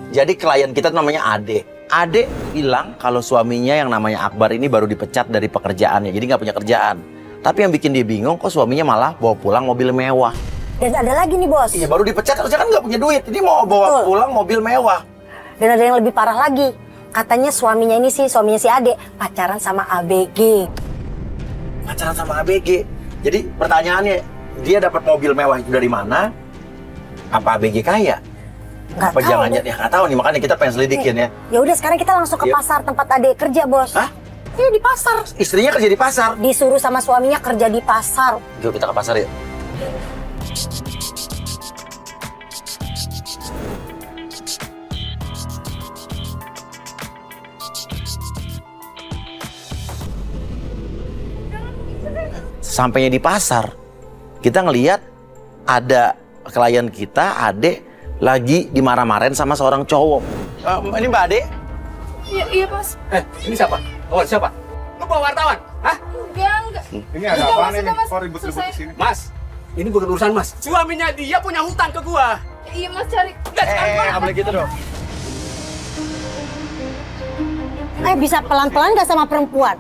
Jadi klien kita namanya Ade. Ade bilang kalau suaminya yang namanya Akbar ini baru dipecat dari pekerjaannya, jadi nggak punya kerjaan. Tapi yang bikin dia bingung kok suaminya malah bawa pulang mobil mewah. Dan ada lagi nih bos. Iya, baru dipecat harusnya kan nggak punya duit. Ini mau bawa pulang mobil mewah. Dan ada yang lebih parah lagi. Katanya suaminya si Ade pacaran sama ABG. Pacaran sama ABG. Jadi pertanyaannya, dia dapat mobil mewah itu dari mana? Apa ABG kaya? Nggak Apa tahu. jangan-jangan ya nggak tahu nih, makanya kita pengen selidikin ya. Ya udah sekarang kita langsung ke Yuk. pasar tempat Ade kerja bos. Hah? Iya di pasar. Istrinya kerja di pasar. Disuruh sama suaminya kerja di pasar. Yuk kita ke pasar yuk. Sampainya di pasar, kita ngelihat ada klien kita, Ade, lagi dimarah-marahin sama seorang cowok. Ini Mbak Ade? Iya, Mas. Ini siapa? Oh, siapa? Lu bawa wartawan? Hah? Enggak. Ini ada Enggak, apaan Mas, ini? Mas. Kok ribut-ribut Selesai. di sini? Mas, ini bukan urusan Mas. Suaminya dia punya hutang ke gua. Iya, Mas cari. Nggak boleh gitu dong. Bisa pelan-pelan gak sama perempuan?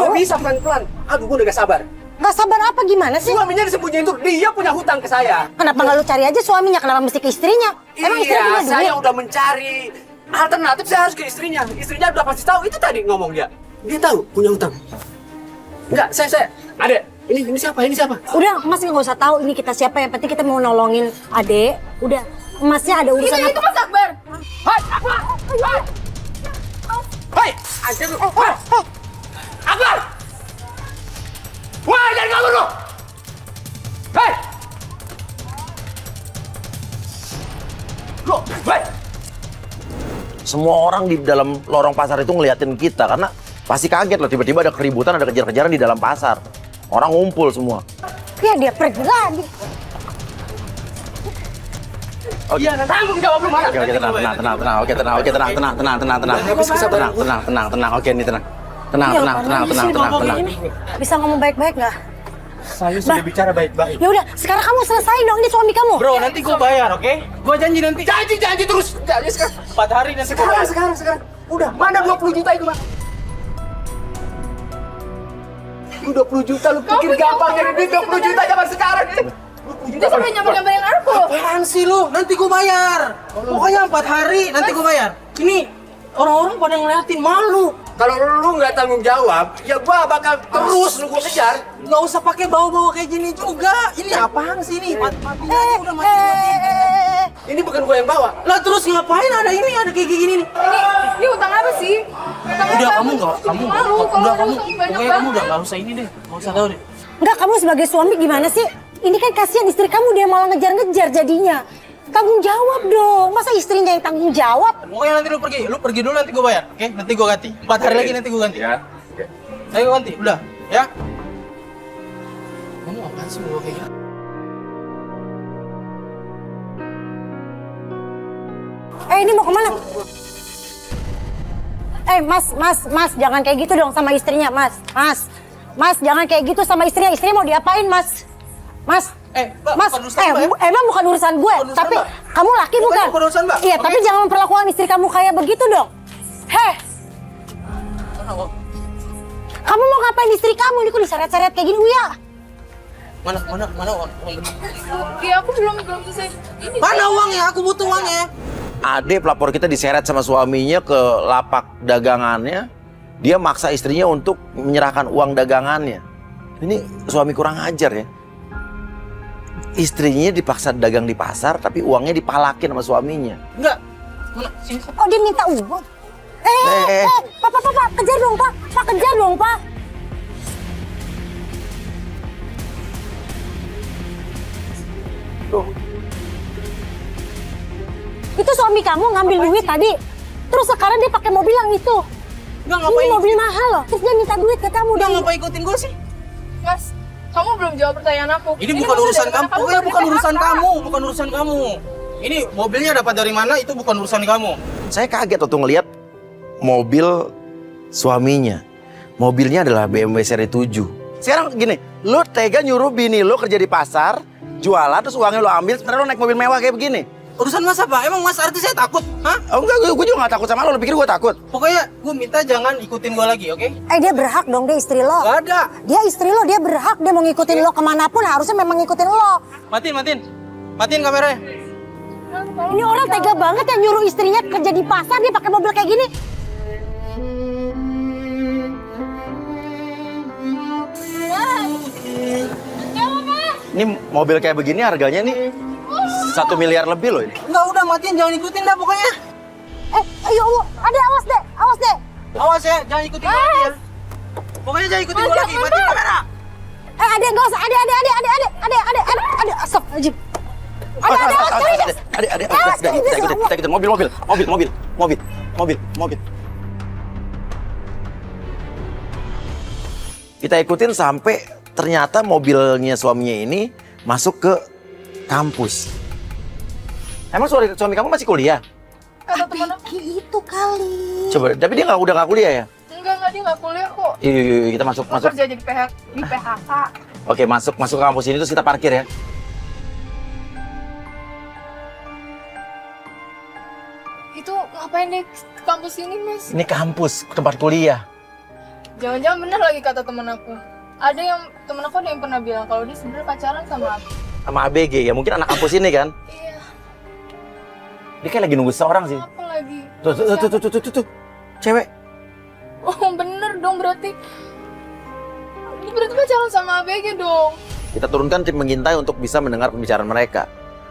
Gua bisa pelan-pelan. Aduh, gua udah gak sabar. Gak sabar apa gimana sih? Suaminya disembunyiin itu, dia punya hutang ke saya. Kenapa nggak lu cari aja suaminya? Kenapa mesti ke istrinya? Emang istrinya Iya, punya saya duit? udah mencari alternatif, saya harus ke istrinya. Istrinya udah pasti tahu, itu tadi ngomong dia. Dia tahu punya hutang. Enggak, saya. Ada. Ini siapa? Ini siapa? Udah, Mas nggak usah tahu ini kita siapa. Yang penting kita mau nolongin Ade. Udah, Masnya ada urusan Itu apa? Mas Akbar. Hai, Akbar! Hai! Hai! Anjir lu! Hai! Akbar! Wah, jangan kabur lu! Hei! Lu, hei! Semua orang di dalam lorong pasar itu ngeliatin kita karena pasti kaget loh, tiba-tiba ada keributan, ada kejar-kejaran di dalam pasar. Orang ngumpul semua. Ya dia pergi lagi. Iya, tanggung jawab lu mana? Oke, tenang. Oke, tenang. Oke, ini tenang. Tenang. Bisa ngomong baik-baik nggak? Saya sudah bicara baik-baik. Ya udah, sekarang kamu selesai dong. Ini suami kamu. Bro, nanti gue bayar, oke? Gue janji nanti. Janji terus. Janji sekarang. 4 hari nanti gue bayar. Sekarang. Udah, mana 20 juta itu, Mas? Lu 20 juta, lu pikir gampang jadi duit 20 juta zaman sekarang. 20 juta. Dia sampai nyamper-nyamperin aku. Apaan sih lu? Nanti gue bayar. Pokoknya 4 hari nanti gue bayar. Ini orang-orang pada ngeliatin, malu. Kalau lu nggak tanggung jawab, ya gua bakal terus lu gua kejar. Nggak usah pakai bawa-bawa kayak gini juga. Ini apaan sih ini? Mati aja udah mati. Ini bukan gua yang bawa. Lah terus ngapain ada ini, ada kayak gini nih? Ini utang apa sih? Utang Udah apa? kamu Malu kalau udah ada kamu, utang banyak pokoknya kamu udah nggak usah ini deh, nggak usah tahu deh. Enggak, kamu sebagai suami gimana sih? Ini kan kasihan istri kamu, dia malah ngejar-ngejar jadinya. Tanggung jawab dong. Masa istrinya yang tanggung jawab? Pokoknya nanti lu pergi dulu nanti gue bayar, oke? Nanti gue ganti. 4 hari lagi nanti gue ganti. Ya. Ayo ganti, udah, ya? Kamu apaan sih bawa kayak gini? Ini mau kemana? Mas, jangan kayak gitu dong sama istrinya, Mas, jangan kayak gitu sama istrinya. Istrinya mau diapain, Mas? Mbak, Mas, bukan urusan Mbak, ya? emang bukan urusan gue, Bukan urusan tapi Mbak. kamu laki bukan? Bukan urusan Mbak, Iya, oke? tapi jangan memperlakukan istri kamu kayak begitu dong. Kamu mau ngapain istri kamu? Ini kok diseret-seret kayak gini, Uya? Mana uang? Iya, aku belum selesai. Ini Mana uangnya? Aku butuh uangnya. Ade pelapor kita diseret sama suaminya ke lapak dagangannya. Dia maksa istrinya untuk menyerahkan uang dagangannya. Ini suami kurang ajar ya. Istrinya dipaksa dagang di pasar, tapi uangnya dipalakin sama suaminya. Enggak. Mana? Sini. Oh, dia minta uang. Pak, kejar dong, Pak. Pak, kejar dong, Pak. Itu suami kamu ngambil duit tadi. Terus sekarang dia pakai mobil yang itu. Enggak Ini ngapain? mobil mahal loh. Terus dia minta duit ke kamu. Enggak Dan ngapain ikutin gue sih? Mas, kamu belum jawab pertanyaan aku. Ini bukan mobil urusan dari kamu. mana? Pokoknya bukan beli urusan apa? kamu, bukan urusan kamu. Ini mobilnya dapat dari mana? Itu bukan urusan kamu. Saya kaget waktu ngeliat mobil suaminya. Mobilnya adalah BMW seri 7. Sekarang gini, lo tega nyuruh bini lo kerja di pasar, jualan, terus uangnya lo ambil, sebenarnya lo naik mobil mewah kayak begini. Urusan mas apa? Emang mas artis saya takut? Hah? Oh enggak, gue juga gak takut sama lo pikir gue takut? Pokoknya gue minta jangan ikutin gue lagi, oke? Dia berhak dong, dia istri lo. Gak ada. Dia istri lo, dia berhak, dia mau ngikutin lo kemanapun harusnya memang ngikutin lo. Matiin kameranya. Ini orang tega banget yang nyuruh istrinya kerja di pasar, dia pakai mobil kayak gini. Ini mobil kayak begini harganya nih 1 miliar lebih loh ini. Enggak, udah matiin, jangan ikutin dah pokoknya. Ayo Allah, ada awas deh, awas deh. Awas ya, jangan ikutin gue lagi ya. Pokoknya jangan ikutin gue lagi, matiin kamera. Adek nggak usah, adek, astagfirullahaladzim. Adek, kita ikutin mobil. Kita ikutin sampai ternyata mobilnya suaminya ini masuk ke kampus. Emang suami kamu masih kuliah? Kata teman aku. Itu kali. Coba, tapi dia udah nggak kuliah ya? Enggak, dia nggak kuliah kok. Iya, kita masuk. Kerja jadi di PHK. Oke, masuk ke kampus ini terus kita parkir ya. Itu ngapain deh ke kampus ini, Mas? Ini kampus, tempat kuliah. Jangan-jangan bener lagi kata temen aku. Temen aku ada yang pernah bilang kalau dia sebenarnya pacaran sama aku. Sama ABG ya, mungkin anak kampus ini kan? Iya. Dia kayak lagi nunggu seseorang sih. Apa lagi? Tuh. Cewek. Oh bener dong berarti. Ini berarti pacaran sama ABG dong. Kita turunkan tim mengintai untuk bisa mendengar pembicaraan mereka.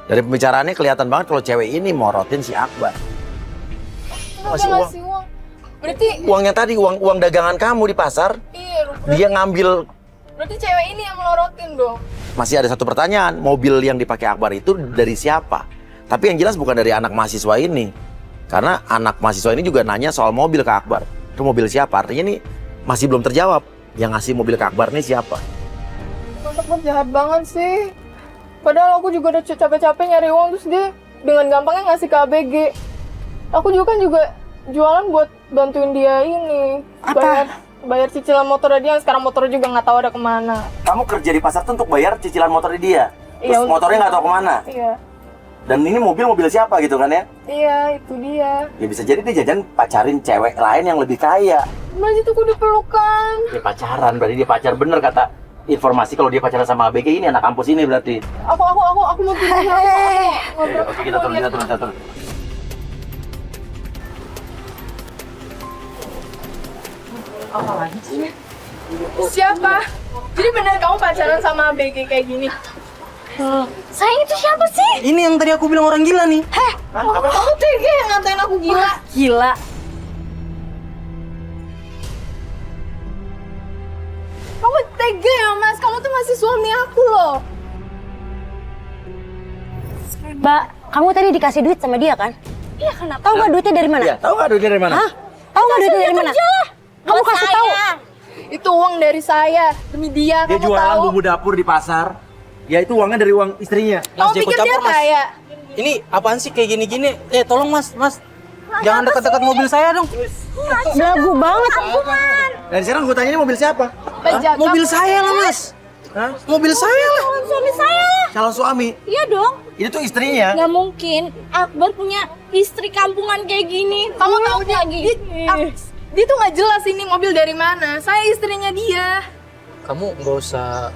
Dari pembicaraannya kelihatan banget kalau cewek ini morotin si Akbar. Masih Kenapa uang. ngasih uang? Berarti Uangnya tadi, uang dagangan kamu di pasar, iya, dia ngambil. berarti cewek ini yang melorotin dong. Masih ada satu pertanyaan, mobil yang dipakai Akbar itu dari siapa? Tapi yang jelas bukan dari anak mahasiswa ini. Karena anak mahasiswa ini juga nanya soal mobil ke Akbar. Itu mobil siapa? Artinya ini masih belum terjawab. Yang ngasih mobil ke Akbar ini siapa? Mantap, jahat banget sih. Padahal aku juga udah capek-capek nyari uang, terus dia dengan gampangnya ngasih ke ABG. Aku juga jualan buat bantuin dia ini. Bayar cicilan motor dia, yang sekarang motornya juga nggak tahu ada kemana. Kamu kerja di pasar tuh untuk bayar cicilan motor dia. Iya, Terus motornya nggak tahu kemana. Iya. Dan ini mobil siapa gitu kan ya? Iya, itu dia. Ya bisa jadi dia jajan pacarin cewek lain yang lebih kaya. Mas itu kudu pelukan. Dia pacaran, berarti dia pacar bener kata informasi kalau dia pacaran sama ABG ini anak kampus ini berarti. Aku mau turun. Oke, kita turun. Siapa? Jadi bener kamu pacaran sama ABG kayak gini? Sayang itu siapa sih? Ini yang tadi aku bilang orang gila nih. Kamu tega yang ngatain aku gila? Gila. Kamu tega ya Mas? Kamu tuh masih suami aku loh. Mbak, kamu tadi dikasih duit sama dia kan? Iya, kenapa? Tahu nggak duitnya dari mana? Iya, tahu nggak duitnya dari mana? Hah? Tahu nggak duitnya dari mana? Kamu kasih tahu. Itu uang dari saya demi dia. Dia Kamu jualan tahu? bumbu dapur di pasar. Ya itu uangnya dari uang istrinya. Kamu Mas, pikir ikut dia campur, Mas. kaya? Ini apaan sih kayak gini-gini? Tolong mas. Jangan dekat-dekat mobil saya dong. Belagu banget. Dan sekarang gue tanya ini mobil siapa? Penjaga. Mobil saya lah mas. Hah? Mobil saya lah. Suami saya. Calon suami. Iya dong. Itu tuh istrinya. Nggak mungkin Akbar punya istri kampungan kayak gini. Kamu tahu dia, lagi. dia tuh nggak jelas ini mobil dari mana. Saya istrinya dia. Kamu nggak usah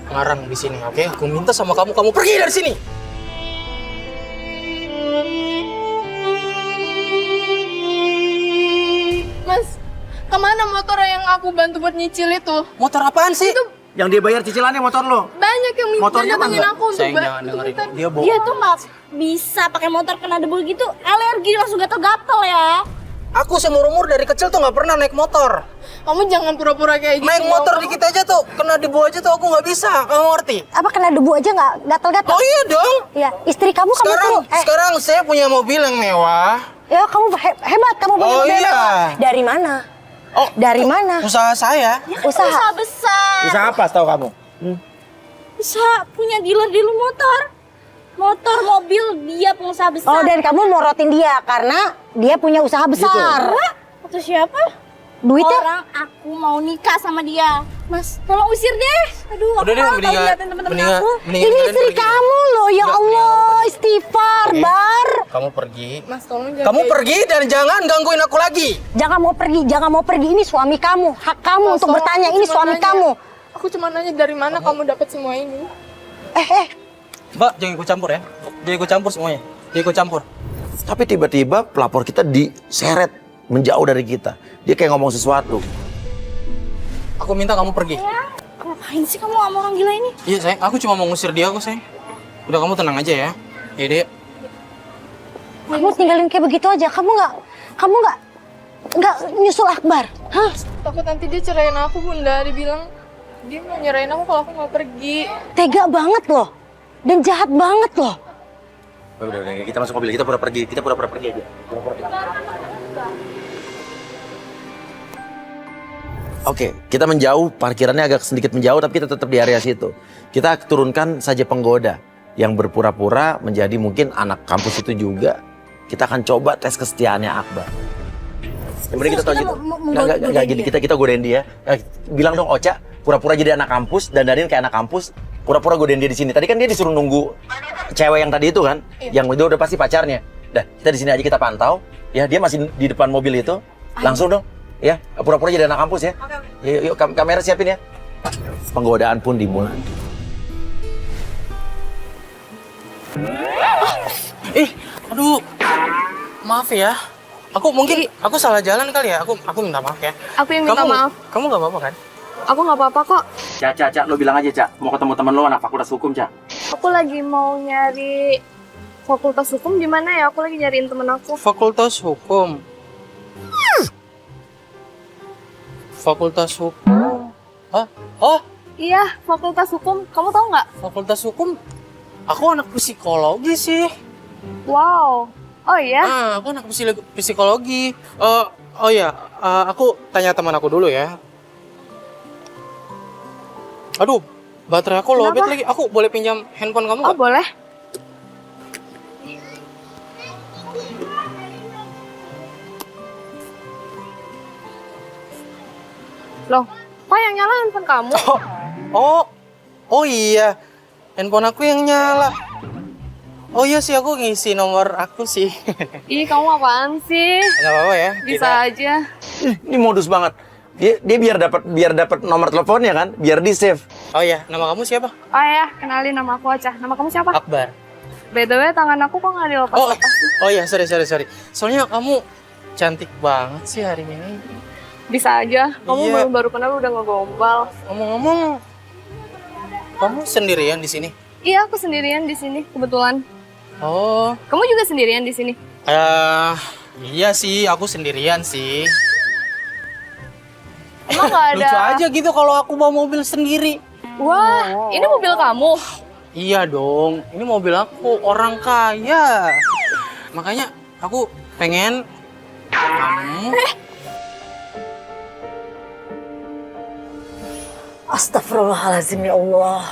ngarang di sini, oke? Aku minta sama kamu pergi dari sini. Mas, kemana motor yang aku bantu buat nyicil itu? Motor apaan sih? Itu Yang dia bayar cicilannya motor lo. banyak yang Motornya datengin mana? aku untuk Sayang jangan dengerin. Dia bohong. Dia tuh nggak bisa pakai motor kena debu gitu. Alergi langsung gatel-gatel ya. Aku seumur-umur dari kecil tuh nggak pernah naik motor. Kamu jangan pura-pura kayak gitu. Naik motor Kamu- dikit aja tuh, kena debu aja tuh aku nggak bisa. Kamu ngerti? Apa kena debu aja nggak gatal-gatal? Oh iya dong. Iya, istri kamu Sekarang tuh. sekarang saya punya mobil yang mewah. Ya kamu hebat, kamu punya Oh, mobil iya. mewah. Dari mana? Oh, Dari mana? usaha saya. Usaha. Usaha besar. Usaha apa setahu kamu? Usaha punya dealer motor. Motor, mobil, dia pengusaha besar. Oh, dan kamu morotin dia karena dia punya usaha besar. Atau siapa? Duitnya? Orang aku mau nikah sama dia. Mas, tolong usir deh. Aduh, aku Udah deh, malu mendingan- tau liatin temen-temen mendingan- aku. mendingan Ini kalian istri pergi. kamu loh, ya Allah. Istighfar, Bar. Kamu pergi. Mas tolong jangan Kamu kayak pergi dan jangan gangguin aku lagi. Jangan mau pergi. Ini suami kamu. Hak kamu Mas, untuk tolong, bertanya. aku Ini cuma suami nanya. kamu. Aku cuma nanya dari mana kamu dapat semua ini. Mbak, jangan ikut campur ya. Jangan ikut campur semuanya. Jangan ikut campur. Tapi tiba-tiba pelapor kita diseret menjauh dari kita. Dia kayak ngomong sesuatu. Aku minta kamu pergi. Ngapain sih kamu sama orang gila ini? Iya sayang, aku cuma mau ngusir dia kok sayang. Udah kamu tenang aja ya. Iya deh. Kamu tinggalin kayak begitu aja. Kamu nggak nyusul Akbar. Hah? Takut nanti dia cerain aku, Bunda. Dibilang dia mau nyerain aku kalau aku nggak pergi. Tega banget loh. Dan jahat banget loh. Udah, kita masuk mobil. Kita pura-pura pergi. Kita pura-pura pergi aja. Oke, kita menjauh, parkirannya agak sedikit menjauh, tapi kita tetap di area situ. Kita turunkan saja penggoda yang berpura-pura menjadi mungkin anak kampus itu juga. Kita akan coba tes kesetiaannya Akbar. Kemudian kita tahu gitu. Nggak gini, kita godain dia. Bilang dong Ocha, pura-pura jadi anak kampus dan Darin kayak anak kampus, pura-pura godain dia di sini. Tadi kan dia disuruh nunggu cewek yang tadi itu kan, yang itu udah pasti pacarnya. Dah, kita di sini aja kita pantau. Ya, dia masih di depan mobil itu. Langsung dong. Ya, pura-pura jadi anak kampus ya. Yuk, kamera siapin ya. Penggodaan pun dimulai. Aduh. Maaf ya. Aku salah jalan kali ya. Aku minta maaf ya. Aku yang minta maaf. Kamu nggak apa-apa kan? Aku nggak apa-apa kok. Cak, lo bilang aja, Cak. Mau ketemu teman lo anak fakultas hukum, Cak. Aku lagi mau nyari fakultas hukum di mana ya? Aku lagi nyariin temen aku. Fakultas hukum. Fakultas hukum. Hah? Oh, Iya, fakultas hukum. Kamu tahu nggak? fakultas hukum. Aku anak psikologi sih. Wow. Oh iya? Aku anak psikologi. Oh ya, aku tanya teman aku dulu ya. Aduh, baterai aku lowbat lagi. Aku boleh pinjam handphone kamu Oh nggak? boleh. Loh, kok yang nyala handphone kamu? Oh iya, handphone aku yang nyala. Oh iya sih, aku ngisi nomor aku sih. Ih, kamu apaan sih? Nggak apa-apa ya. Bisa aja. Ini modus banget. Dia biar dapat nomor teleponnya kan, biar di save. Oh iya, nama kamu siapa? Oh ya, kenalin nama aku Ocha. Nama kamu siapa? Akbar. By the way, tangan aku kok nggak dilepas-lepas? Oh iya, sorry. Soalnya kamu cantik banget sih hari ini. Bisa aja. Kamu Iya. baru kenal udah ngegombal. Ngomong-ngomong, kamu sendirian di sini? Iya, aku sendirian di sini kebetulan. Oh, Kamu juga sendirian di sini? iya sih, aku sendirian sih. Emang nggak ada? Lucu aja gitu kalau aku bawa mobil sendiri. Wah, ini mobil kamu. Iya dong, ini mobil aku, orang kaya. Makanya aku pengen kamu. Astagfirullahaladzim, ya Allah.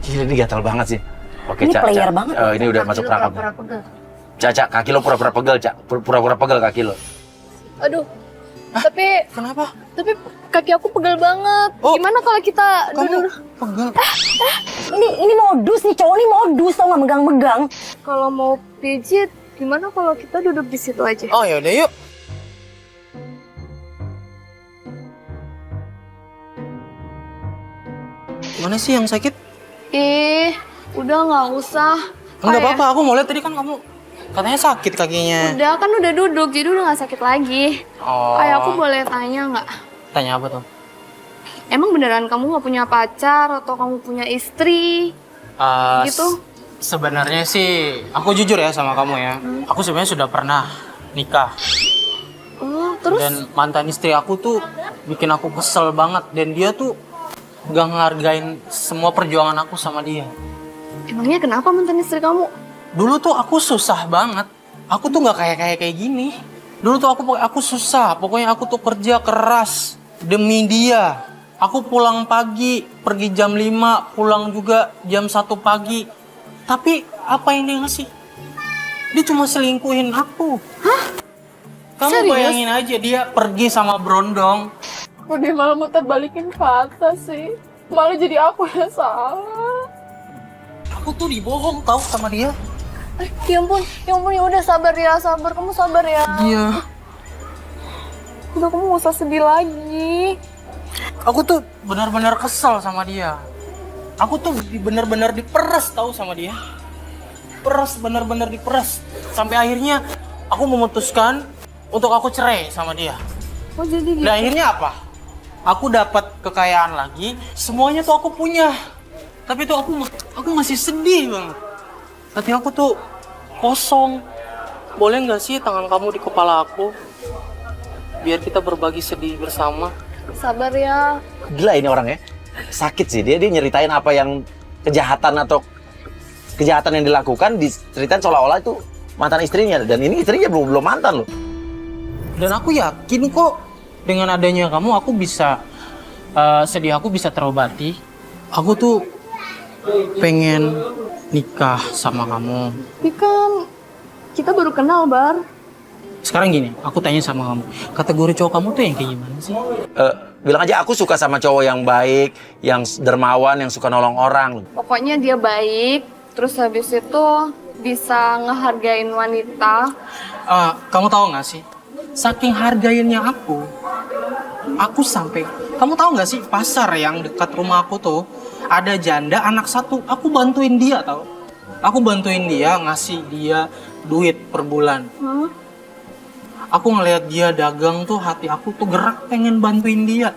Gila, ini gatal banget sih. Oke, Ini Cak. player Cak. banget. Ini udah masuk perangkap. Cak, kaki lo pura-pura pegel, Cak. Pura-pura pegel kaki lo. Aduh. Tapi Kenapa? kaki aku pegel banget. Oh. Gimana kalau kita duduk? Pegel. Ini modus nih, cowok ini modus, tau nggak megang-megang. Kalau mau pijit, gimana kalau kita duduk di situ aja? Oh yaudah yuk. Mana sih yang sakit? Ih, udah nggak usah. Enggak apa-apa, aku mau lihat tadi kan kamu katanya sakit kakinya. Udah kan udah duduk, jadi udah nggak sakit lagi. Oh. Kayak aku boleh tanya nggak? Tanya apa tuh? Emang beneran kamu nggak punya pacar atau kamu punya istri? Gitu? Sebenarnya sih, aku jujur ya sama kamu ya. Aku sebenarnya sudah pernah nikah. Oh, terus? Dan mantan istri aku tuh bikin aku kesel banget. Dan dia tuh gak ngehargain semua perjuangan aku sama dia. Emangnya kenapa mantan istri kamu? Dulu tuh aku susah banget. Aku tuh gak kayak gini. Dulu tuh aku susah. Pokoknya aku tuh kerja keras demi dia. Aku pulang pagi, pergi jam 5, pulang juga jam 1 pagi. Tapi apa yang dia ngasih? Dia cuma selingkuhin aku. Hah? Kamu Serius? bayangin aja dia pergi sama Brondong. Kok dia malah muter balikin kata sih? Malah jadi aku yang salah. Aku tuh dibohong tahu sama dia. Ya ampun, ya udah sabar ya, sabar. Kamu sabar ya. Iya. Udah, kamu gak usah sedih lagi. Aku tuh benar-benar kesal sama dia. Aku tuh benar-benar diperes tahu sama dia. Benar-benar diperes. Sampai akhirnya aku memutuskan untuk aku cerai sama dia. Oh jadi gitu. Dan akhirnya apa? Aku dapat kekayaan lagi, semuanya tuh aku punya. Tapi tuh aku masih sedih banget. Hati aku tuh kosong. Boleh nggak sih tangan kamu di kepala aku? Biar kita berbagi sedih bersama. Sabar ya. Gila ini orangnya. Sakit sih dia nyeritain apa yang kejahatan yang dilakukan, diceritain seolah-olah itu mantan istrinya, dan ini istrinya belum mantan loh. Dan aku yakin kok dengan adanya kamu aku bisa sedih aku bisa terobati. Aku tuh pengen nikah sama kamu. Tapi kan kita baru kenal, Bar. Sekarang gini, aku tanya sama kamu, kategori cowok kamu tuh yang kayak gimana sih? Bilang aja aku suka sama cowok yang baik, yang dermawan, yang suka nolong orang. Pokoknya dia baik, terus habis itu bisa ngehargain wanita. Kamu tahu nggak sih, saking hargainnya aku sampai, kamu tahu nggak sih pasar yang dekat rumah aku tuh ada janda anak satu, aku bantuin dia tahu. Aku bantuin dia, ngasih dia duit per bulan. Aku ngelihat dia dagang tuh, hati aku tuh gerak pengen bantuin dia.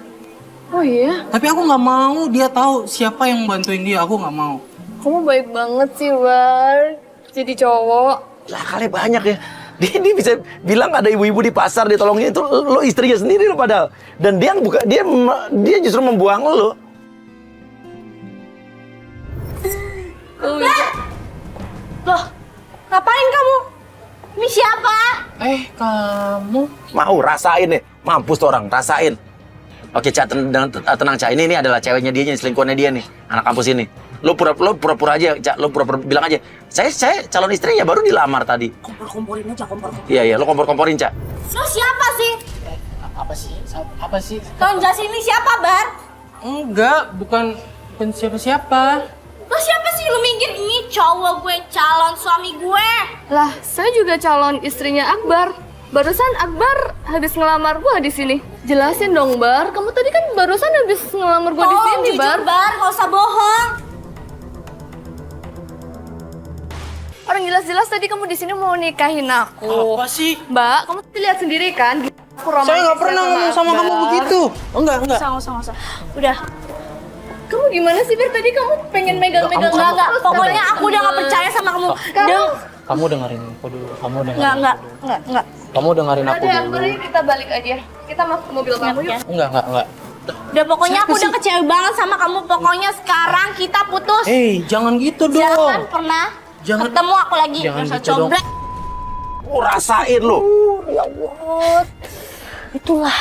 Oh iya? Tapi aku nggak mau dia tahu siapa yang bantuin dia, aku nggak mau. Kamu baik banget sih, Bar. Jadi cowok. Lah kali banyak ya. Dia bisa bilang ada ibu-ibu di pasar dia tolongin, itu lo istrinya sendiri lo padahal. Dan dia justru membuang lo. Loh, ngapain kamu? Ini siapa? Kamu? Mau rasain nih, mampus tuh orang, rasain. Oke, Cak, tenang, Cak. Ini adalah ceweknya dia, selingkuhannya dia nih, anak kampus ini. Lo pura-pura aja, Cak. Lo pura-pura bilang aja, saya calon istrinya baru dilamar tadi. Kompor-komporin aja, kompor. Iya, lo kompor-komporin, Cak. Lo siapa sih? Apa sih? Tolong jelasin ini siapa, Bar? Enggak, bukan siapa-siapa. Lo siapa sih? Lo minggir, ini cowok gue, calon suami gue. Lah, saya juga calon istrinya Akbar. Barusan Akbar habis ngelamar gua di sini. Jelasin dong, Bar. Kamu tadi kan barusan habis ngelamar gua di sini, jujur, Bar. Bar, gak usah bohong. Orang jelas-jelas tadi kamu di sini mau nikahin aku. Apa sih? Mbak, kamu tuh lihat sendiri kan? Aku romantis Saya nggak pernah ngomong sama Akbar. kamu begitu. Enggak. Nggak usah. Udah. Kamu gimana sih, Bir? Tadi kamu pengen megang-megang Enggak. Pokoknya aku udah gak percaya sama kamu. Kamu dengerin aku dulu. Enggak. Kamu dengerin aku Udah, dulu. Akbar, yuk kita balik aja. Kita masuk ke mobil kamu yuk. Enggak. Udah, pokoknya Siapa aku udah sih? kecewa banget sama kamu. Pokoknya sekarang kita putus. Jangan gitu Jangan dong. pernah Jangan- ketemu aku lagi. jangan Dasar gitu dong. comblek. Rasain lo. Itulah.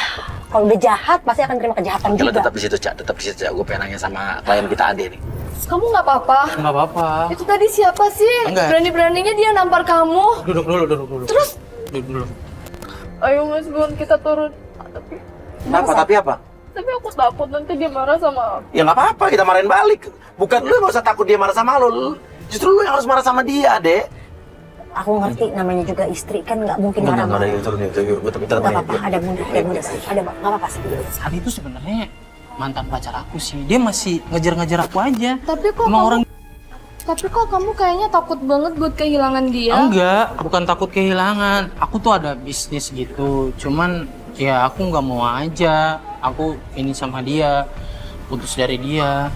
Kalau udah jahat pasti akan terima kejahatan Oke, lo juga. tetap di situ, Cak. Tetap di situ, Cak. Gue pengen nanya sama klien kita Ade nih. Kamu nggak apa-apa? Enggak apa-apa. Itu tadi siapa sih? Enggak. Berani-beraninya dia nampar kamu. Duduk dulu. Terus? Duduk dulu. Ayo Mas Gun, kita turun. Tapi apa? Tapi aku takut nanti dia marah sama aku. Ya nggak apa-apa, kita marahin balik. Bukan lu nggak usah takut dia marah sama lo. Justru lu yang harus marah sama dia, Dek. Aku ngerti namanya juga istri kan nggak mungkin marah-marah. Nggak apa-apa, ada bunda sih. Ada nggak apa-apa sih. Saat itu sebenarnya mantan pacar aku sih. Dia masih ngejar-ngejar aku aja. Tapi kok Emang kamu, orang tapi kok kamu kayaknya takut banget buat kehilangan dia? enggak, bukan takut kehilangan. Aku tuh ada bisnis gitu. Cuman ya aku nggak mau aja. Aku ini sama dia, putus dari dia.